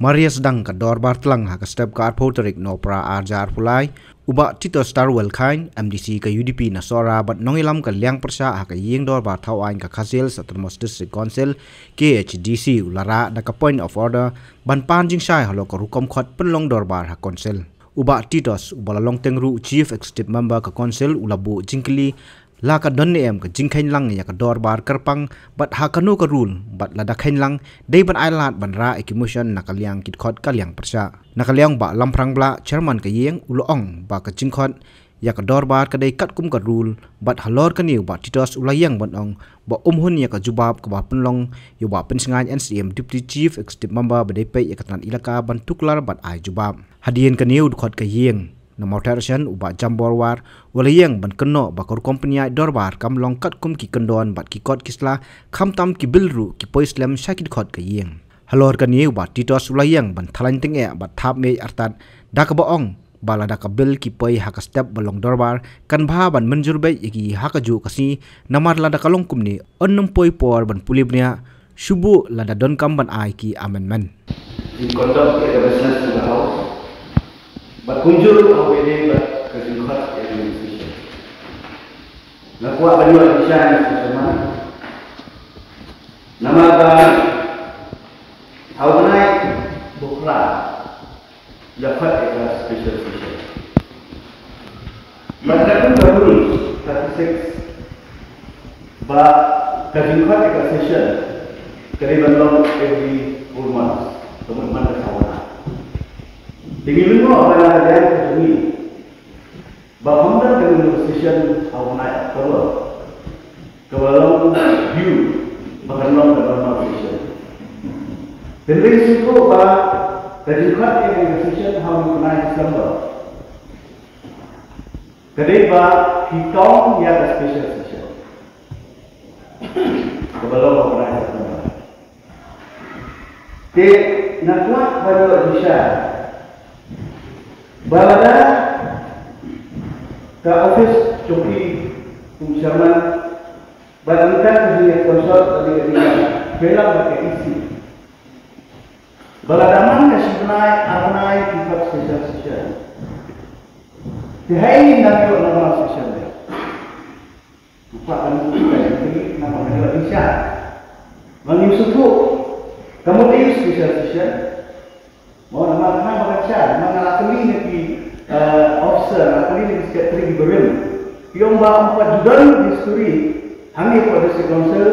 Maria sedang ke dorbar telang ha ke step ka arpoterik no pra arjar pulai uba Tito Starwell kain MDC ke UDP Nasora bat nongilam ke liang persa ha ke ying dorbar thawain ka Khasil Satramos District Council KHDC ulara da ka point of order ban panjing sai halo ko rukom khot penlong dorbar ha council uba Titos ubala long tengru chief executive member ka council ulabu jingkli la ka donne em ka jingkhain lang ya ka dorbar kerpang bat ha kanu ka rule bat la da khain lang dei ban ailat ban ra ekimotion nakaliang kit khot kaliang persa nakaliang ba lamprang bla chairman ka yeng uloong ba ka jingkhot ya ka dorbar ka dei kat kum ka rule bat halor ka niu ba Titos ulayang ban ong ba hun ya ka jubab ka ba penlong yu ba pensingai NCM deputy chief executive member ba dei pe ya ka tan ilaka ban tuklar bat ai jubab hadien ka niu khot ka yeng na motorsan uba jambor war walayang ban keno bakor company dorbar kam longkat kum ki kendon bat ki kot kisla kham tam ki bilru ki poislam sakit khot ka yeng halor kan ye uba Titos walayang ban thalanting e bat thap me artat dak baong bala dak bil ki poi ha ka step balong dorbar kan bha ban manjur be ki ha ka ju kasi namar la dak long kum ni onnum poi por ban pulibnya shubu la da don kam ban ai ki amendment in conduct the business in the house. But kunjul awede but kesimpat administration. Nakwa banyuan isyan sesama. Nama ka hawnai bukla. Dapat eka special session. Madakun rules 36 ba kesimpat eka session kariban long every 4 months. Teman-teman kawan. Dengan apa yang ada di sini, bahawa dengan session awalnya kalau view bahagian dalam session. Dari situ bah terlihat yang session awalnya December. Kedua kita yang special session. Kalau awalnya December. Di nakwa baru bisa. Balada ke office Coki Fungsiaman Balangkan kejian konsol dari Bela pakai isi Baladaman kesimnai arnai tifat special session Dihai nanti normal session Lupa kan ini nama menjual Isya Mengiusuku kamu di special session mau nama baca mana kali ni officer kali ni sekretari berim yang ba empat judan history hangi pada council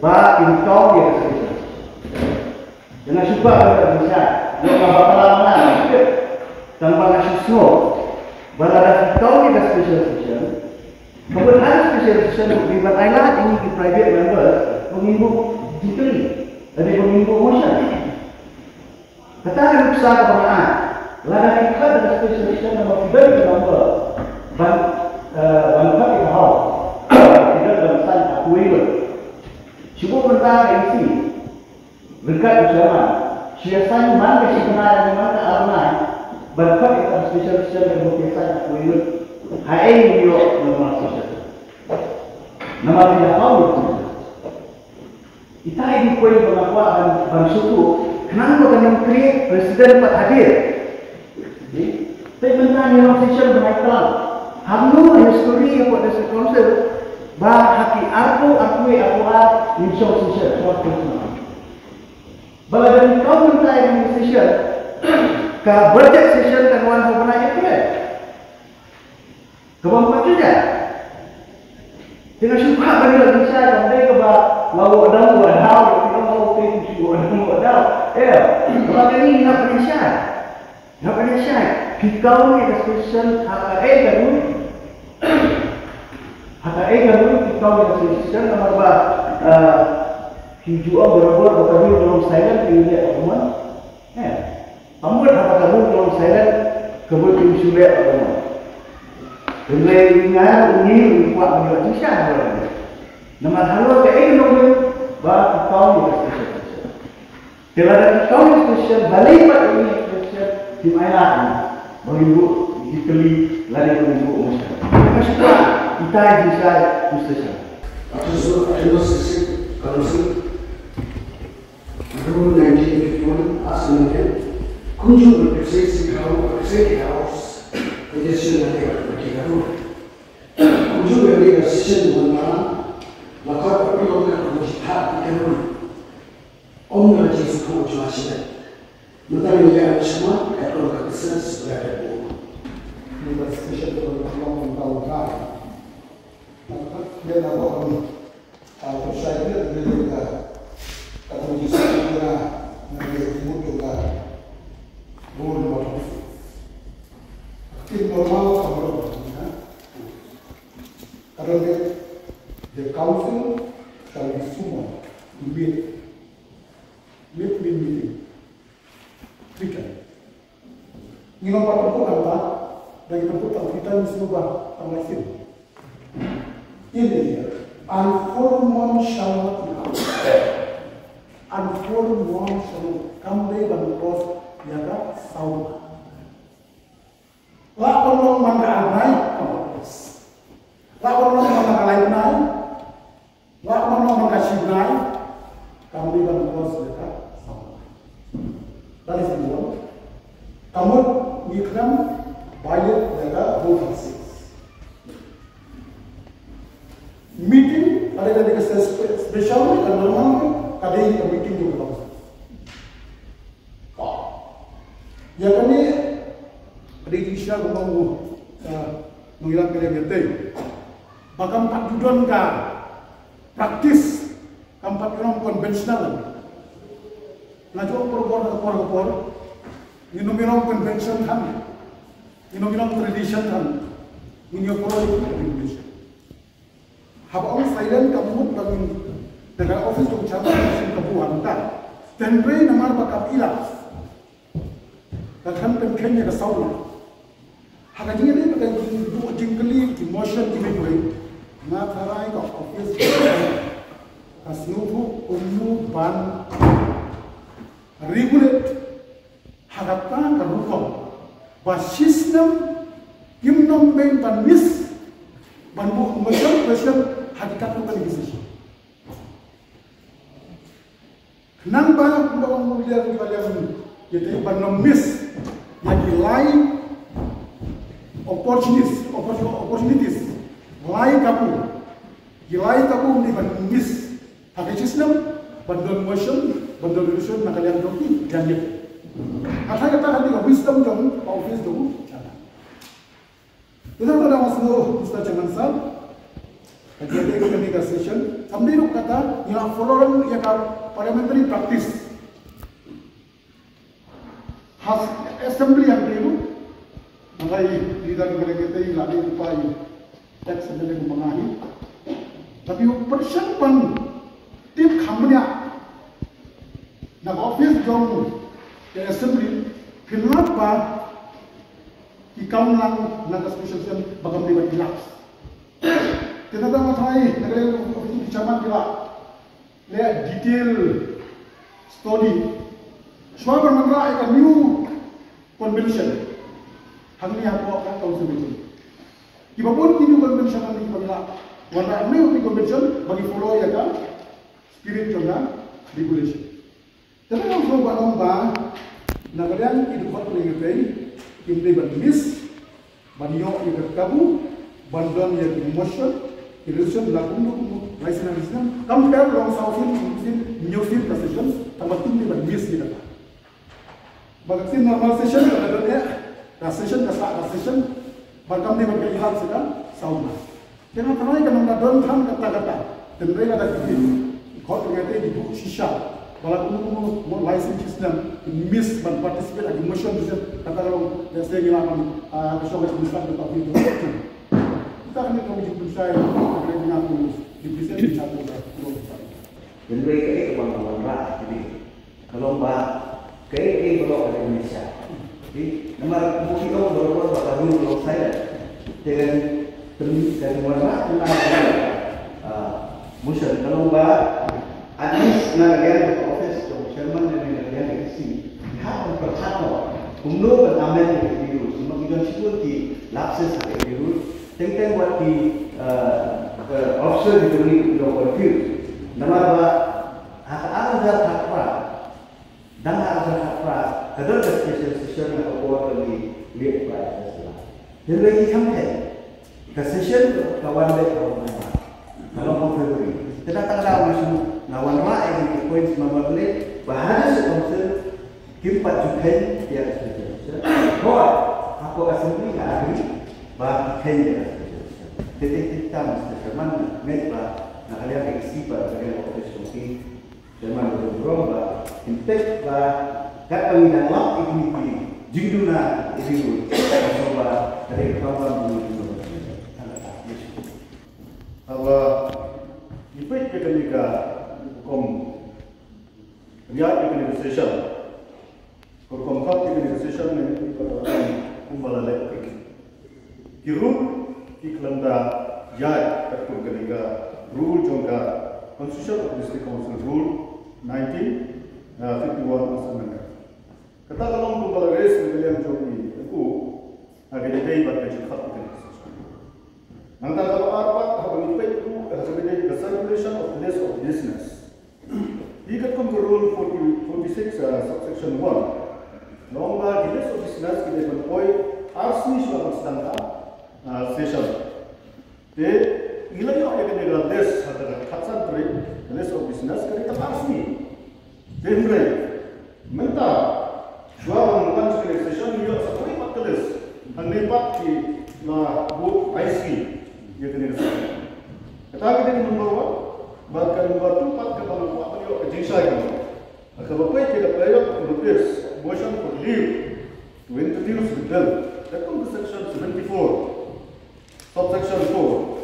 ba intong ya session jangan cuba baca yang bakalan tanpa ngasih semua balada intong ya special session kemudian special session di batailah ini di private member mengimbu diteri ada mengimbu motion Kata ruksa kebanaan, lada kita dengan spesialisasi nomor 3 nomor bangsa kita tahu tidak bangsa aku ini. Cuba mentah isi dekat bersama. Siasanya mana sebenarnya mana arnai bangsa kita spesialisasi nomor 3 aku ini. Hai ini nomor spesialis. Nama tidak tahu. Kita ini kau mengakuan bangsa itu. Kenapa kami create presiden Pak hadir? Tapi bentang yang official berkaitan. Hamnu history yang pada council bah haki aku akui insya session suatu semua. Bala dari kau minta yang session, ke budget session kawan kau pernah itu ya? Kau mampu saja. Dengan suka bagi lagi saya, sampai ke bah lalu ada kalau ini nak penyiasat, kita ni kesempatan HKE baru kita ni kesempatan nomor bah hijau berubah berkali dalam silent ini apa? Ambil apa kamu dalam silent kemudian sulit apa? Dengan ini buat penyiasat. Nomor halu HKE nomor bah kita ni kesempatan. Kalau ada kaum spesial balik pada ini spesial di mana mengibu dikeli lari mengibu masyarakat. Masyarakat kita bisa spesial. Aku susu kalau sih, aku 1951 asal kunjung berprestasi kau berprestasi harus kerjasama dengan mereka. Kunjung dari sesi mana maka perlu kita berjihad dengan Om Yesus Kristus jelasnya. Mentari yang semua kalau kita senang berada di sesi itu Allah tahu. Dia tahu percaya dia juga atau bisa kita menjadi juga boleh normal kalau the council shall be summoned to meeting weekend. Ini apa apa dari tempat kita di sebuah tanah ini unformed one shall not be out. Unformed one shall come day dan cross yaga sauna. La orang mana anai kampus. La orang mana lain nai. La orang mana sinai. Come day dan cross yaga sauna. That is the one. Kamu ikram bayar yaga bohasi. Meeting ada yang spesial dan normal ada yang meeting juga bagus. Ya kan ni ada kisah ngomong mengilang kalian itu. Bahkan Pak Judon kan praktis kampat orang konvensional. Ngajo perempuan minum konvensional kan, minum tradisi kan, minum tradisi. Haba orang silent kamu bangun dengan office tu cabang mesin kebuhan tak. Tenpre nama bakal ilah. Dan kan penkennya ke sauna. Haka jingan ni bagai jingkeli emotion dimikui. Ngatarai ke office kasnufu ummu ban regulate hagatan ke hukum. Bah sistem gimnom ben ban mis ban bu macam hakikat bukan decision. Kenapa orang mulia di kalian jadi penomis lagi lain opportunities lain kamu ni penomis hakikat sistem bandol motion nak kalian doki jangan. Asal kata hati wisdom jom office tu jalan. Kita pada masuk Ustaz Cemansal. Jadi kita session, sambil itu kata yang follow yang parliamentary practice, has assembly yang dulu, makanya tidak boleh kita lagi upaya teks sebelum mengahi. Tapi persiapan tim kampanye, nak office jom ke assembly, kenapa ikaw lang nak special bagam di bagilap. Kita tahu macam negara itu bicara kita lihat detail study. Semua bermula akan new convention. Hal ini apa akan council meeting. Jika pun new convention ini bermula, warna new convention bagi follow ya kan spirit juga regulation. Tapi kalau follow lomba, negara itu buat pengingatkan, kita bermis, banyak yang terkabu, bandar yang emotion. Illusion lakukan license compare long south new field session tambah tinggi dan bis kita. Bagi normal session ada dia session bahkan dia berkaitan sekarang sauna. Jangan pernah kan ada don kata-kata dan mereka ada gitu. Kau ternyata di buku sisa. Walaupun mau license system miss dan participate di motion bisa kata kalau saya ngilaman kesobat bisa tetapi itu. Kita ni kami jumpa saya dengan aku di presiden satu tahun. Jadi mereka kemana-mana lah. Jadi kalau ke blok Indonesia, jadi nama bukti itu berapa bakal dulu saya dengan dari mana tentang musuh kalau Anis negara office tu chairman dari negara isi hak pertama umno beramal di dulu semua kita sebut di lapses ada di dulu tentang buat di officer di dulu local field nama hak ada hak pra dan hak pra kadang special session atau quarterly lihat pada sekolah. Jadi lagi sampai ke session kawan dek kawan mana, kalau Februari. Kita tak tahu macam lawan yang di poin 19 bahasa sekolah kimpat juga dia special session. Kau aku asli nggak ada, bah kaya special session. Jadi kita mesti cuman metba. Nah, kalian isi pada bagian office mungkin zaman berumur bah intek bah kat pengidang lap ini jingduna itu coba dari kawan dulu apa ipet ketika hukum riak negosiasi hukum hak negosiasi ini perkara kumbalalek kirut ikhlanda jai ketika rule jongka Constitution of District Council Rule 1951 Amendment. Kata kalau kumpulan res kalian jogi, aku agak jadi baca cepat kan. Nang tak kalau arpat habang ipet itu sebagai the circulation of place of business. Ikat kom rule 46 subsection 1. Lomba di place of business kita berpoi arsni sudah sedangkan session. De Gila yang ada kena des atau katsan trade, des of business kerja arsni. Demre, mental. Jualan bukan organisasi ni juga sekali pat kelas. Hanipat di na bu IC dia kena des. Kata kita membawa bahkan membantu pat kepada buat beliau kejinsai kan. Kalau apa kita pelajar notice motion for leave to introduce the bill. That comes to section 74, subsection 4.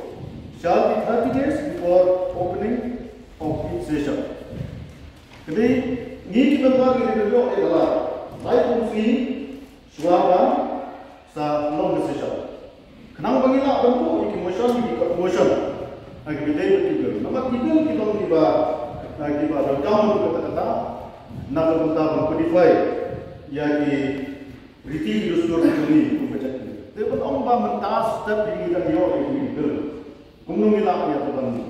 Shall be 30 days before opening of each session. Jadi, ini kita belajar adalah baik fungsi suara sa long session. Kenapa bagaimana bentuk motion di motion? Lagi beda betul. Nama tiga kita tiba lagi pada kamu kata-kata nak bentuk mengkodify yang di riti dustur ini membaca ini. Tapi orang mentas step di dalam ini betul. Kumnung ilak ya tuan,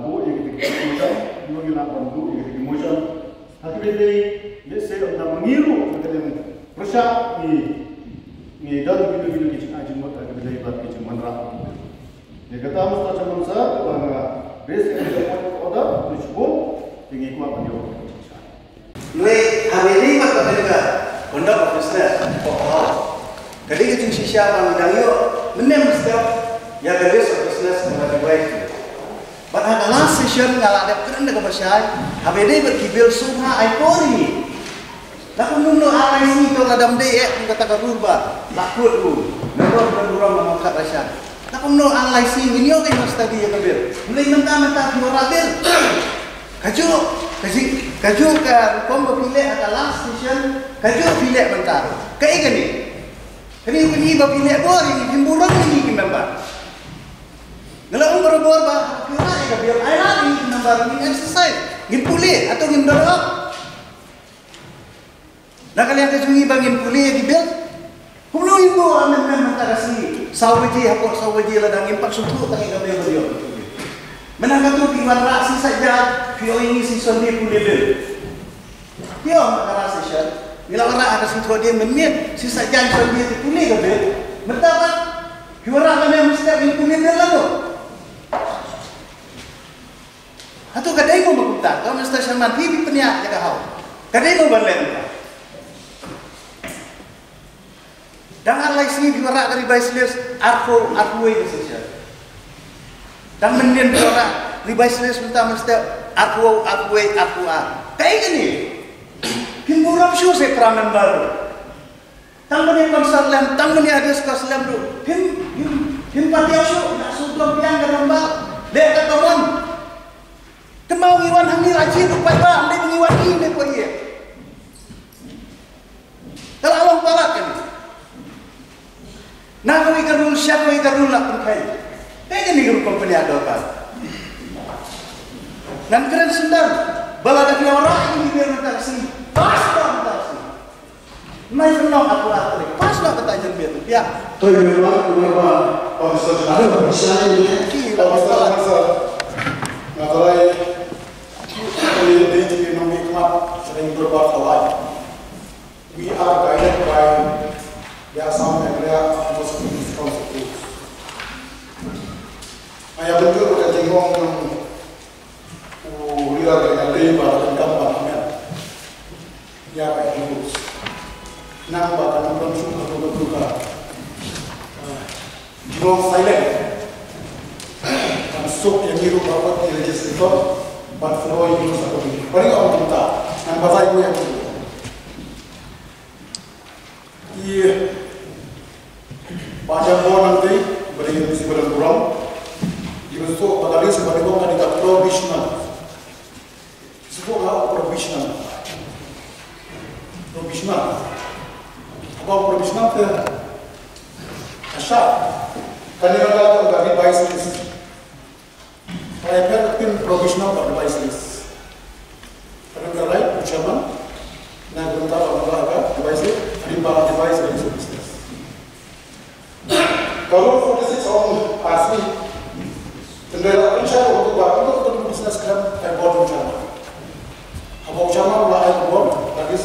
bu yang kita motion, kumnung ilak bu yang kita motion. Hati benda ini saya nak mengiru macam persia ni dan bila kita ajar mot hati benda ibarat kita menrak. Dia kata mesti macam mana bahawa basic point order disebut tinggi kuat beliau. Nui hari ini mata mereka conduct of business. Jadi kita sisa pandang yo, menem setiap ya garis of business mengenai baik. Pada last session kalau ada kerana kepercayaan, habis berkibil suha aikori. Lalu nunu apa ini kalau ada mendek kata kerubah, lakut tu, nomor berurang mengangkat rasa. Lalu nunu alai sih ini orang yang mesti dia kabel. Mulai mentah diorabel. Kaju kan, kamu pilih ada last session, kaju pilih mentah. Kayak gini. Ini pilih boring, himburan ini memang. Kalau orang berbuat bah, kira ia biar ayat ini nampak ini exercise, gimpuli atau gimdorok. Nah kalian kejungi bangin puli di bel, kumlo ibu amen mentarasi, sawaji apa sawaji ladang impak sutu tangi kami beliau. Menangkap tu piwan rasi saja, pio ini si sondi puli bel. Pio makarasi sih, bila orang ada si dia menit, si saja sondi itu puli bel. Mendapat pio orang kami mesti ingin puli bel lalu. Atau kadang mau berkutat, kalau mesti sama TV peniak jaga hau. Kadang mau berlentang. Dan alai sini diwarak dari baisles arko itu saja. Dan mendin diwarak dari baisles mesti arko. Kayak gini. Himburam show saya peranan baru. Tanggungnya konserlem, tanggungnya ada sekolah tu. Him patiau show, nak sudah biang gerambal. Lihat kawan. Kemau iwan hamil aji tu pai ba, ambil mengiwan ini kau ia. Kalau Allah balak kan. Nak kau ikan rul, siapa ikan rul nak perkai. Kayak ni grup company ada apa? Dan keren sendal, balada kira orang ini biar mentar sini, pas dah mentar sini. Mai senang aku atrik, pas dah bertanya biar tu, biar. Tu memang pasal ada pasal ini. Pasal masalah ini jadi memang sering berbuat salah. We no silent. Masuk yang hidup rapat di legislator, but flow itu satu ini. Paling orang kita, dan batai gue yang itu. Iya, baca buah nanti beri misi berkurang. Dibentuk padahal sebagai orang yang tidak provisional. Sebuah provisional. Provisional. Apa provisional tu? Asal. Kalau kita tak device list. Saya kan provisional pada device list. Kalau kita right, ucapan. Nah, kita tahu apa device list. Ada para device list. Kalau 46 orang asli, tendera insya Allah untuk bisnes kan kayak bodoh ucapan. Apa ucapan lah ayat bodoh, lagi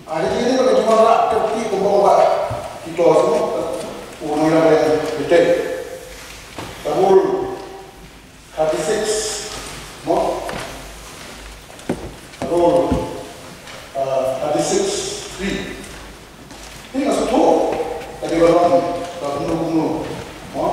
hari ini kalau cuma nak kerti kumpul kita semua, orang yang ada betul. Tabul hadis 6, no? Tabul hadis 3. Ini masuk tu. Tadi orang bunuh, no?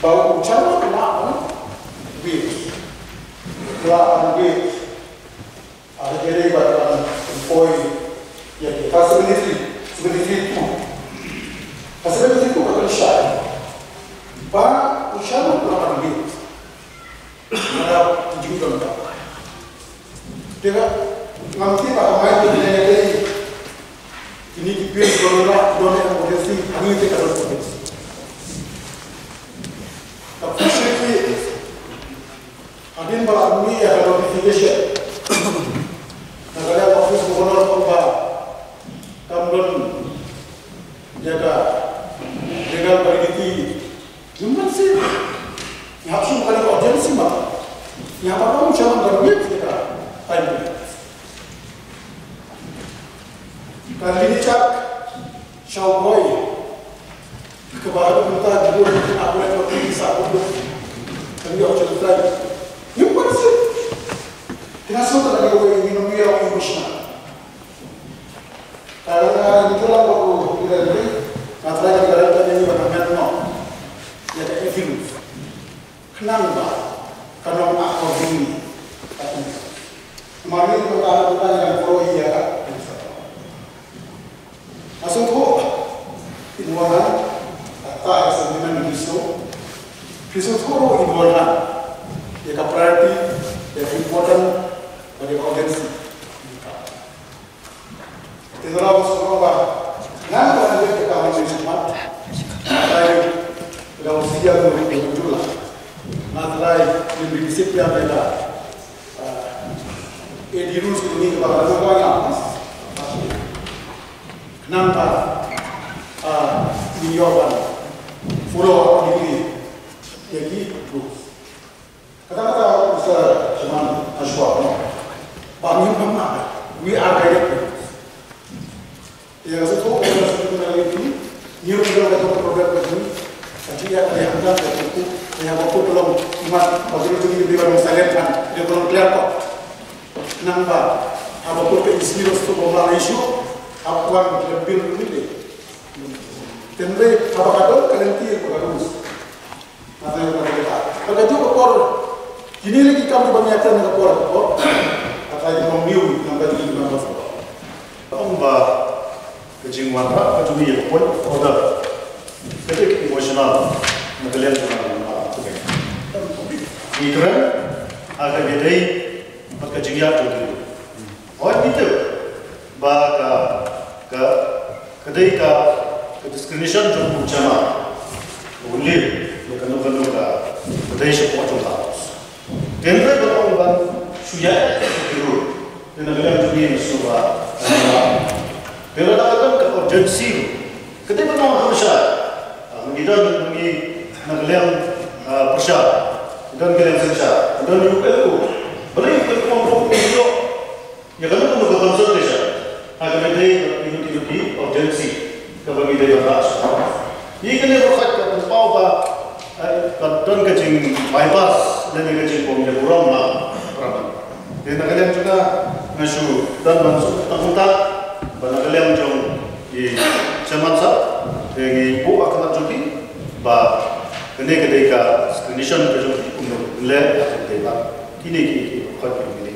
Bau ucapan kena wait. Kelah wait. Ada jadi badan employee yang facility itu. Facility itu akan shy. Ba ucapan kena wait. Ada juga tak. Dia nanti pada main tu dia ini dipilih kalau yang potensi ini kita harus potensi. Tapi sekali adin balami ya notification. Negara office gubernur kota Kamden jaga legal validity. Cuma sih, yang harus bukan urgensi mah. Yang apa pun jangan berbeda kita time. Kali ini cak Shawboy kebahagiaan kita juga mungkin aku yang lebih bisa untuk kami harus cerita. Yang mana sih? Kita semua tadi kita minum biar orang Krishna. Karena itulah waktu kita ini, katanya kita ini berkaitan no, ya kayak virus. Kenapa? Karena aku ini. Kemarin kita yang follow iya kan. Masuk tu, inuanan, tak sebenarnya pisau tu inuanan, ia priority, ia important, bagi urgensi. Itulah semua bah. Nanti ada kita masih cemat, nanti kita usia tu muncul lah. Nanti lebih disiplin kita. Dirus ini kepada orang yang kenapa Nyoban follow up ini jadi terus kata-kata besar cuman aswap bangun mana we are directed ya satu orang sebenarnya ini new juga ada program begini jadi ada yang ada itu yang waktu belum cuma waktu itu di baru saletkan dia belum clear kok kenapa apapun keinginan itu membawa isu apa yang lebih ini tentu apa kata kalian tiap bagus atau yang berbeda kalau itu kor ini lagi kami banyakkan dengan kor atau yang memiu yang tadi kita bahas Amba kejiwaan apa juga ya point order jadi emosional kalian pernah ikran agak beda kejiwaan itu orang itu baga kedai discrimination jom bucana boleh kalau kedai support jom harus tempat orang bang suya itu dengan kalian juga suka pero nakakam ka urgency kedai orang harus mengira mengi kalian persya dan kalian persya dan juga itu boleh kita ngomong video ya kalau kamu concern desa agar kedai itu urgency bagi dia beras. Ini kena berkat ke pau ba kadon kecing bypass dan kecing pomnya buram lah. Dia nak kalian juga masuk dan masuk tak bana kalian jom di camat sa di bu akan cuti ba kene kedeka condition ke jom untuk le kedeka kini kat ini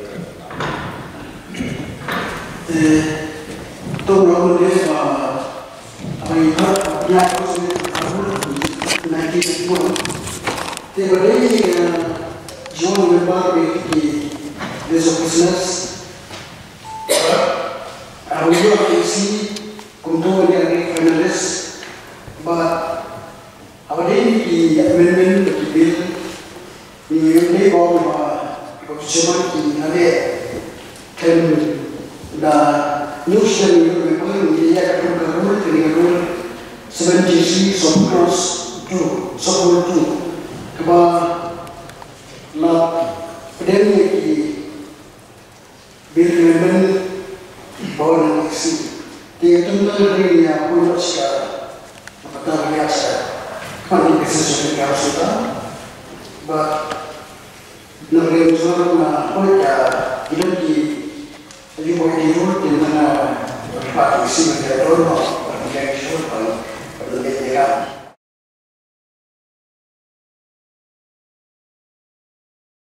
Tôi nói với mà anh hết nhà có sự này thì cũng thì ở đây John member thì there's a business I will see control yang finalist but ở đây thì amendment the bill thì đây có mà chairman thì ada thêm là new session member thì ya kan rule dengan 73 support to kaba na pedeni ki bill member bawah nasi dia tentu dari yang punya sekarang apa biasa kan ini sesuatu yang sudah but negeri Israel na punya ini di boleh diurut di mana Pak Isi menjadi orang yang pada negara